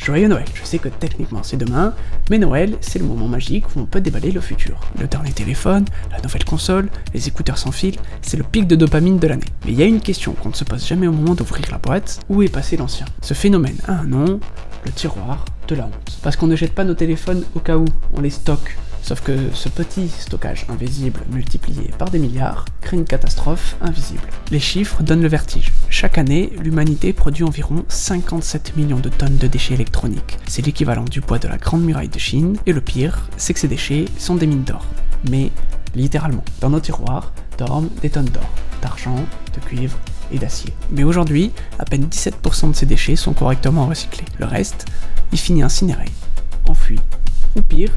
Joyeux Noël, je sais que techniquement c'est demain, mais Noël, c'est le moment magique où on peut déballer le futur. Le dernier téléphone, la nouvelle console, les écouteurs sans fil, c'est le pic de dopamine de l'année. Mais il y a une question qu'on ne se pose jamais au moment d'ouvrir la boîte, où est passé l'ancien? Ce phénomène a un nom, le tiroir de la honte. Parce qu'on ne jette pas nos téléphones au cas où, on les stocke. Sauf que ce petit stockage invisible multiplié par des milliards crée une catastrophe invisible. Les chiffres donnent le vertige. Chaque année, l'humanité produit environ 57 millions de tonnes de déchets électroniques. C'est l'équivalent du poids de la Grande Muraille de Chine, et le pire, c'est que ces déchets sont des mines d'or. Mais, littéralement, dans nos tiroirs dorment des tonnes d'or, d'argent, de cuivre et d'acier. Mais aujourd'hui, à peine 17% de ces déchets sont correctement recyclés. Le reste, il finit incinéré, enfoui, ou pire,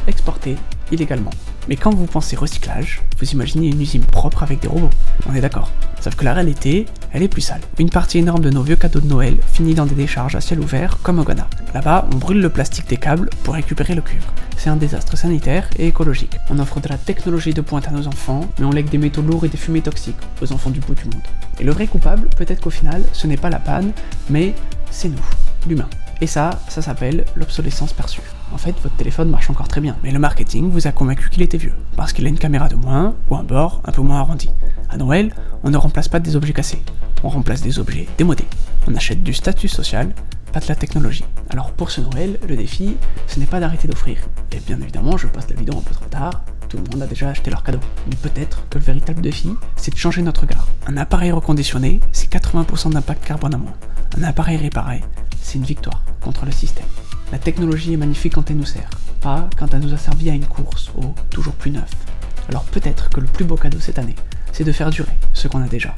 exporté illégalement. Mais quand vous pensez recyclage, vous imaginez une usine propre avec des robots. On est d'accord. Sauf que la réalité, elle est plus sale. Une partie énorme de nos vieux cadeaux de Noël finit dans des décharges à ciel ouvert comme au Ghana. Là-bas, on brûle le plastique des câbles pour récupérer le cuivre. C'est un désastre sanitaire et écologique. On offre de la technologie de pointe à nos enfants, mais on lègue des métaux lourds et des fumées toxiques aux enfants du bout du monde. Et le vrai coupable, peut-être qu'au final, ce n'est pas la panne, mais c'est nous, l'humain. Et ça s'appelle l'obsolescence perçue. En fait, votre téléphone marche encore très bien, mais le marketing vous a convaincu qu'il était vieux, parce qu'il a une caméra de moins, ou un bord un peu moins arrondi. À Noël, on ne remplace pas des objets cassés, on remplace des objets démodés. On achète du statut social, pas de la technologie. Alors pour ce Noël, le défi, ce n'est pas d'arrêter d'offrir. Et bien évidemment, je poste la vidéo un peu trop tard, tout le monde a déjà acheté leur cadeau. Mais peut-être que le véritable défi, c'est de changer notre regard. Un appareil reconditionné, c'est 80% d'impact carbone à moins. Un appareil réparé, c'est une victoire contre le système. La technologie est magnifique quand elle nous sert, pas quand elle nous a servi à une course au toujours plus neuf. Alors peut-être que le plus beau cadeau cette année, c'est de faire durer ce qu'on a déjà.